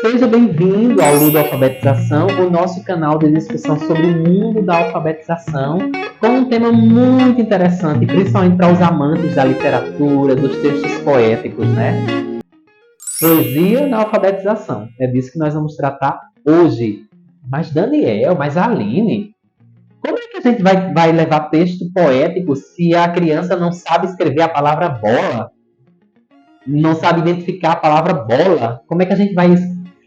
Seja bem-vindo ao Ludo Alfabetização, o nosso canal de discussão sobre o mundo da alfabetização, com um tema muito interessante, principalmente para os amantes da literatura, dos textos poéticos, né? Poesia na alfabetização. É disso que nós vamos tratar hoje. Mas Daniel, mas Aline, como é que a gente vai levar texto poético se a criança não sabe escrever a palavra bola? Não sabe identificar a palavra bola? Como é que a gente vai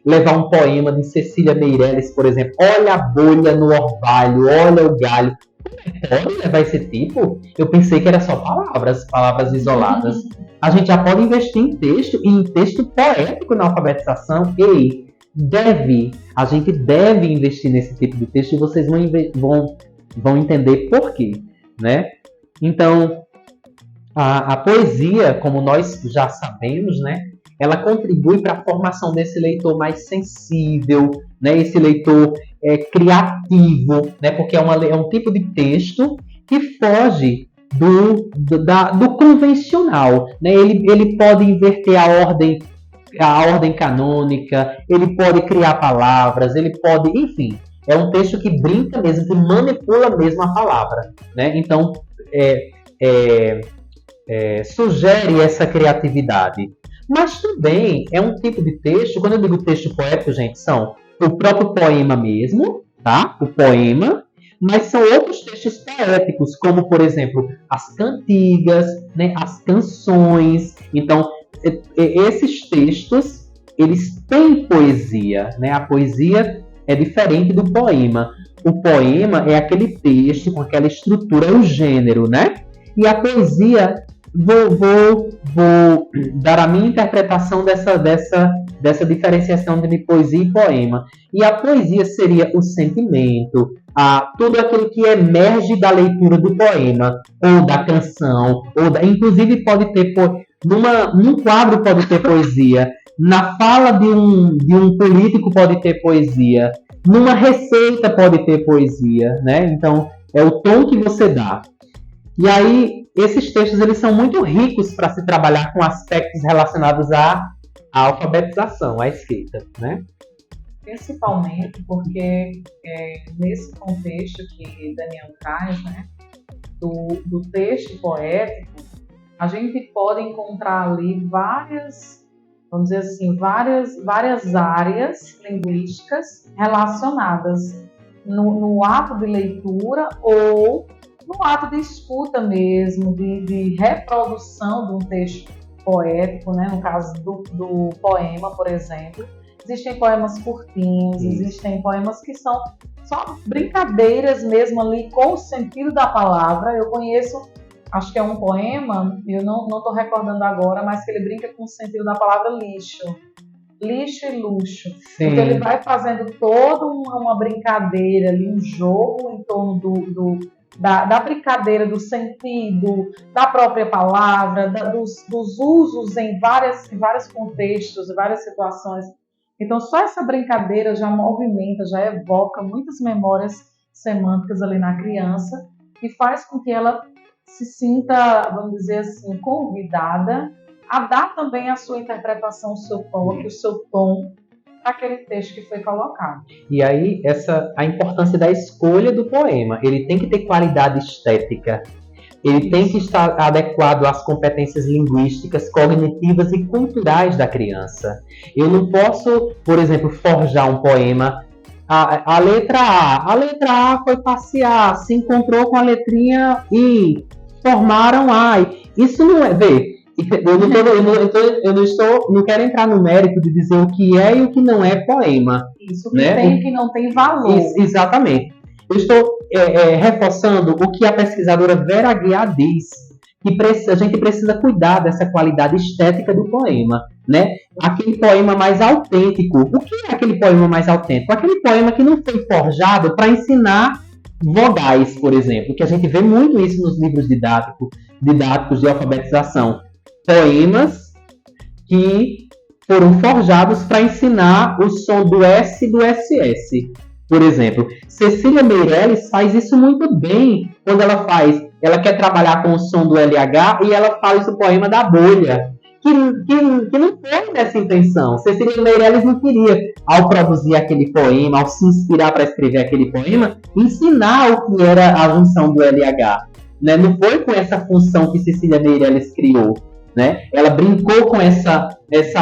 levar um poema de Cecília Meirelles, por exemplo? Olha a bolha no orvalho, olha o galho. Pode levar esse tipo? Eu pensei que era só palavras isoladas. A gente já pode investir em texto, e em texto poético na alfabetização. A gente deve investir nesse tipo de texto, e vocês vão entender por quê, né? Então, a poesia, como nós já sabemos, né, ela contribui para a formação desse leitor mais sensível, né, esse leitor criativo, né, porque é um tipo de texto que foge do convencional, né? Ele pode inverter a ordem canônica, ele pode criar palavras, ele pode, enfim, é um texto que brinca mesmo, que manipula mesmo a palavra, né? Então, sugere essa criatividade. Mas também é um tipo de texto, quando eu digo texto poético, gente, são o próprio poema mesmo, tá? O poema, mas são outros textos poéticos, como, por exemplo, as cantigas, né? As canções. Então, esses textos, eles têm poesia, né? A poesia é diferente do poema. O poema é aquele texto com aquela estrutura, é o gênero, né? E a poesia, vou dar a minha interpretação dessa diferenciação entre poesia e poema. E a poesia seria o sentimento, tudo aquilo que emerge da leitura do poema, ou da canção, inclusive pode ter, num quadro pode ter poesia, na fala de um político pode ter poesia, numa receita pode ter poesia, né? Então, é o tom que você dá. E aí, esses textos eles são muito ricos para se trabalhar com aspectos relacionados à alfabetização, à escrita, né? Principalmente porque nesse contexto que Daniel traz, né, do texto poético, a gente pode encontrar ali várias áreas linguísticas relacionadas no ato de leitura ou no ato de escuta mesmo, de reprodução de um texto poético, né? No caso do poema, por exemplo. Existem poemas curtinhos, existem poemas que são só brincadeiras mesmo ali com o sentido da palavra. Eu conheço, acho que é um poema, eu não estou recordando agora, mas que ele brinca com o sentido da palavra lixo. Lixo e luxo. Sim. Então ele vai fazendo toda uma brincadeira ali, um jogo em torno da brincadeira, do sentido, da própria palavra, dos usos em vários contextos, em várias situações. Então, só essa brincadeira já movimenta, já evoca muitas memórias semânticas ali na criança e faz com que ela se sinta, vamos dizer assim, convidada a dar também a sua interpretação, o seu toque, o seu tom para aquele texto que foi colocado. E aí, a importância da escolha do poema. Ele tem que ter qualidade estética. Ele tem que estar adequado às competências linguísticas, cognitivas e culturais da criança. Eu não posso, por exemplo, forjar um poema. A letra A foi passear, se encontrou com a letrinha I, formaram A. Isso não é... Eu não quero entrar no mérito de dizer o que é e o que não é poema. Isso, que tem e o que não tem valor. Exatamente. Eu estou reforçando o que a pesquisadora Vera Aguiar diz, que a gente precisa cuidar dessa qualidade estética do poema, né? Aquele poema mais autêntico. O que é aquele poema mais autêntico? Aquele poema que não foi forjado para ensinar vogais, por exemplo, que a gente vê muito isso nos livros didáticos de alfabetização. Poemas que foram forjados para ensinar o som do S e do SS. Por exemplo, Cecília Meirelles faz isso muito bem quando ela quer trabalhar com o som do LH e ela faz o poema da bolha. que não foi nessa intenção. Cecília Meirelles não queria, ao produzir aquele poema, ao se inspirar para escrever aquele poema, ensinar o que era a junção do LH. Né? Não foi com essa função que Cecília Meirelles criou. Né? Ela brincou com essa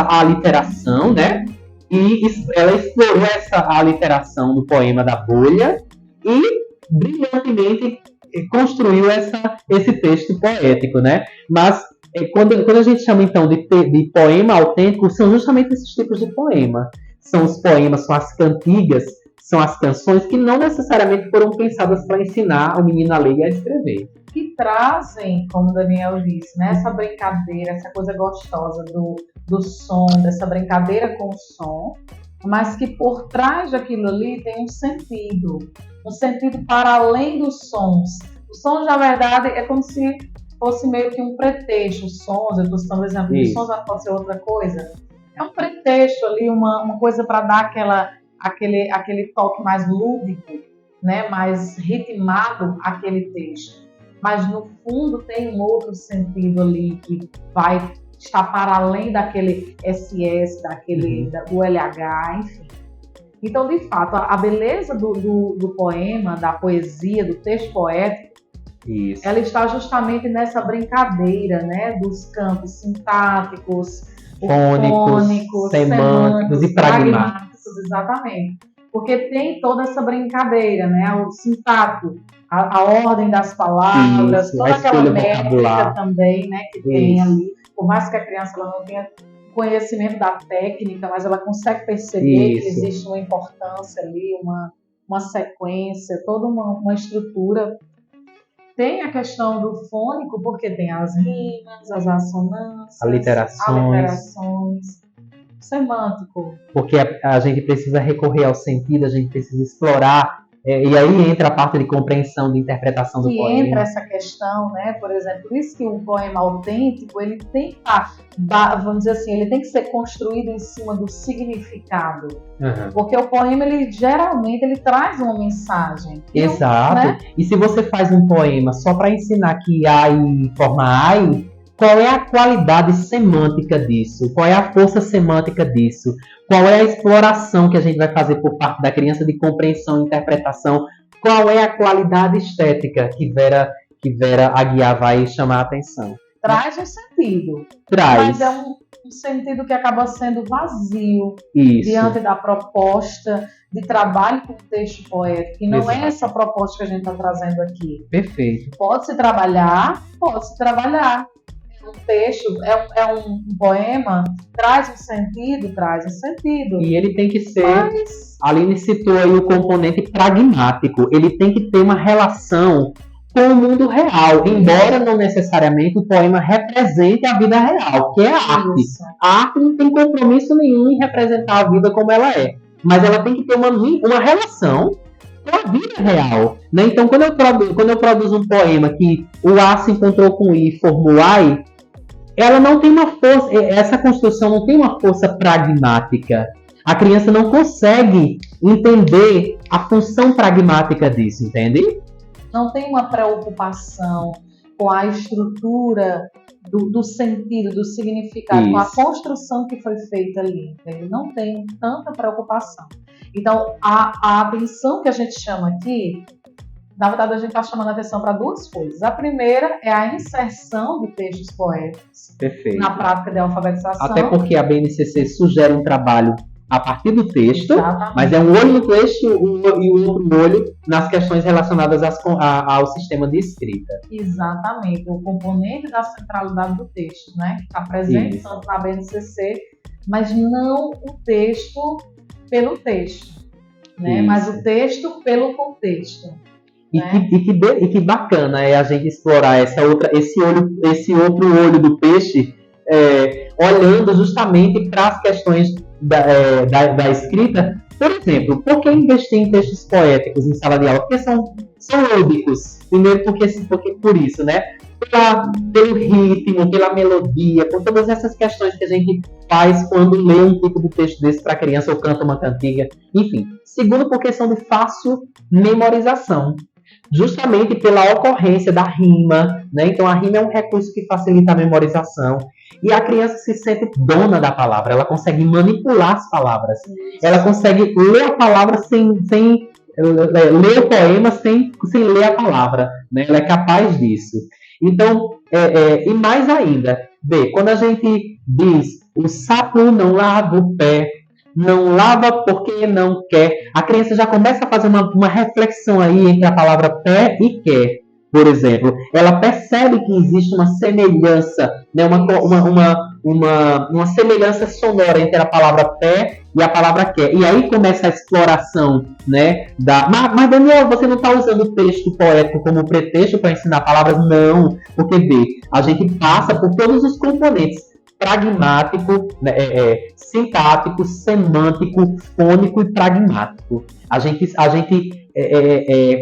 aliteração, né? E ela explorou essa aliteração no poema da bolha e brilhantemente construiu esse texto poético, né? Mas quando a gente chama então de poema autêntico, são justamente esses tipos de poema. São os poemas, são as cantigas, são as canções que não necessariamente foram pensadas para ensinar o menino a ler e a escrever. Que trazem, como o Daniel disse, né, essa brincadeira, essa coisa gostosa do som, dessa brincadeira com o som, mas que por trás daquilo ali tem um sentido para além dos sons. Os sons, na verdade, é como se fosse meio que um pretexto. Os sons, eu estou citando o exemplo dos sons, mas pode ser outra coisa. É um pretexto ali, uma coisa para dar aquele toque mais lúdico, né, mais ritmado àquele texto. Mas no fundo tem um outro sentido ali que vai estar para além daquele SS, do LH, enfim. Então, de fato, a beleza do poema, da poesia, do texto poético, ela está justamente nessa brincadeira, né, dos campos sintáticos, fônicos, semânticos e pragmáticos, exatamente. Porque tem toda essa brincadeira, né, o sintático, a ordem das palavras, toda aquela métrica também, né, que tem ali. Por mais que a criança ela não tenha conhecimento da técnica, mas ela consegue perceber que existe uma importância ali, uma sequência, toda uma estrutura. Tem a questão do fônico, porque tem as rimas, as assonâncias, aliterações. Semântico. Porque a gente precisa recorrer ao sentido, a gente precisa explorar, e aí entra a parte de compreensão, de interpretação do poema. E entra essa questão, né? Por exemplo, isso que o poema autêntico, ele tem que vamos dizer assim, ele tem que ser construído em cima do significado. Uhum. Porque o poema, geralmente, ele traz uma mensagem. Exato. Né? E se você faz um poema só para ensinar que ai forma ai, qual é a qualidade semântica disso? Qual é a força semântica disso? Qual é a exploração que a gente vai fazer por parte da criança de compreensão e interpretação? Qual é a qualidade estética que Vera Aguiar vai chamar a atenção? Traz um sentido. Traz. Mas é um sentido que acaba sendo vazio diante da proposta de trabalho com o texto poético. E não é essa proposta que a gente está trazendo aqui. Perfeito. Pode-se trabalhar. Um texto, é um poema, traz um sentido. E ele tem que ser, a Aline citou aí o componente pragmático, ele tem que ter uma relação com o mundo real, embora não necessariamente o poema represente a vida real, que é a arte. A arte não tem compromisso nenhum em representar a vida como ela é, mas ela tem que ter uma relação com a vida real. Né? Então, quando eu produzo um poema que o A se encontrou com o I e formou AI, ela não tem uma força, essa construção não tem uma força pragmática. A criança não consegue entender a função pragmática disso, entende? Não tem uma preocupação com a estrutura do sentido, do significado, com a construção que foi feita ali. Ele não tem tanta preocupação. Então, a atenção que a gente chama aqui, na verdade, a gente está chamando a atenção para duas coisas. A primeira é a inserção de textos poéticos na prática de alfabetização. Até porque a BNCC sugere um trabalho a partir do texto, mas é um olho no texto e o outro olho nas questões relacionadas ao sistema de escrita. Exatamente, o componente da centralidade do texto, né, que está presente tanto na BNCC, mas não o texto pelo texto, né, mas o texto pelo contexto. E que bacana é a gente explorar esse outro olho do peixe, olhando justamente para as questões da escrita. Por exemplo, por que investir em textos poéticos em sala de aula? Porque são lúdicos. Primeiro porque por isso, né? Pelo ritmo, pela melodia, por todas essas questões que a gente faz quando lê um tipo de texto desse para criança ou canta uma cantiga. Enfim. Segundo, por questão de fácil memorização. justamente pela ocorrência da rima, né? Então a rima é um recurso que facilita a memorização e a criança se sente dona da palavra, ela consegue manipular as palavras, ela consegue ler a palavra sem ler o poema sem ler a palavra, né? Ela é capaz disso. Então, e mais ainda, quando a gente diz o sapo não lava o pé, não lava porque não quer, a criança já começa a fazer uma reflexão aí entre a palavra pé e quer. Por exemplo, ela percebe que existe uma semelhança, né, uma semelhança sonora entre a palavra pé e a palavra quer. E aí começa a exploração, né? Mas Daniel, você não está usando o texto poético como pretexto para ensinar palavras? Não, porque a gente passa por todos os componentes. Pragmático, né, sintático, semântico, fônico e pragmático. A gente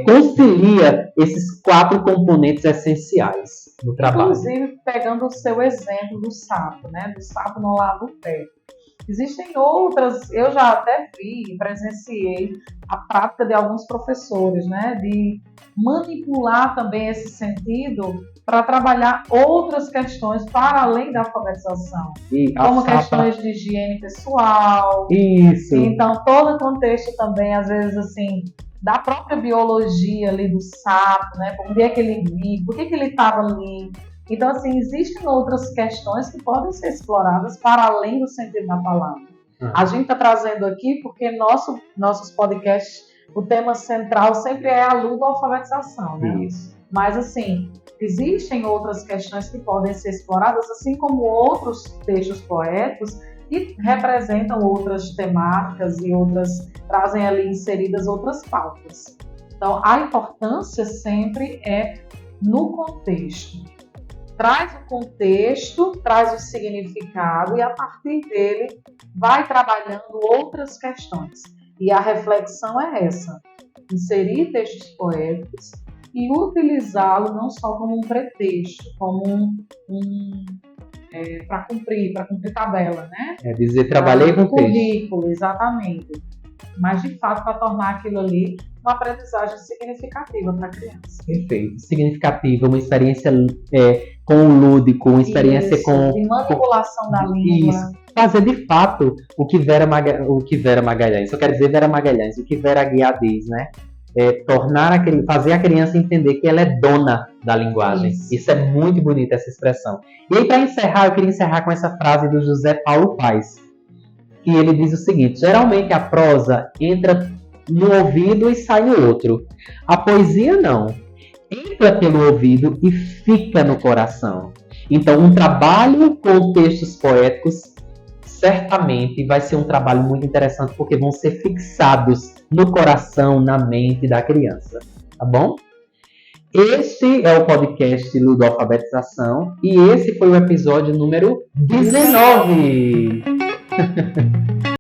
concilia esses 4 componentes essenciais no trabalho. Inclusive, pegando o seu exemplo do sapo, né? Do sapo não lava o pé. Existem outras, eu já até vi, presenciei a prática de alguns professores, né? De manipular também esse sentido para trabalhar outras questões para além da alfabetização, como questões de higiene pessoal. Isso. Então, todo o contexto também, às vezes, assim, da própria biologia ali do sapo, né? Por que é que ele vive, por que ele estava ali. Então, assim, existem outras questões que podem ser exploradas para além do sentido da palavra. A gente está trazendo aqui porque nossos podcasts, o tema central sempre é a ludo-alfabetização, né? Isso. Mas, assim, existem outras questões que podem ser exploradas, assim como outros textos poéticos que representam outras temáticas e trazem ali inseridas outras pautas. Então, a importância sempre é no contexto. Traz o contexto, traz o significado e a partir dele vai trabalhando outras questões. E a reflexão é essa, inserir textos poéticos e utilizá-lo não só como um pretexto, como para cumprir tabela, né? É dizer, trabalhei com texto. Currículo, exatamente. Mas, de fato, para tornar aquilo ali uma aprendizagem significativa para a criança. Perfeito. Significativa, uma experiência com o lúdico, uma experiência de manipulação da língua. Isso. Fazer, de fato, o que Vera Magalhães, eu quero dizer Vera Magalhães, o que Vera Aguiar diz, né? Fazer a criança entender que ela é dona da linguagem. Isso é muito bonito, essa expressão. E aí, para encerrar, eu queria encerrar com essa frase do José Paulo Paes, que ele diz o seguinte: geralmente a prosa entra no ouvido e sai no outro. A poesia não. Entra pelo ouvido e fica no coração. Então, um trabalho com textos poéticos certamente vai ser um trabalho muito interessante, porque vão ser fixados no coração, na mente da criança. Tá bom? Este é o podcast Ludo-Alfabetização e esse foi o episódio número 19.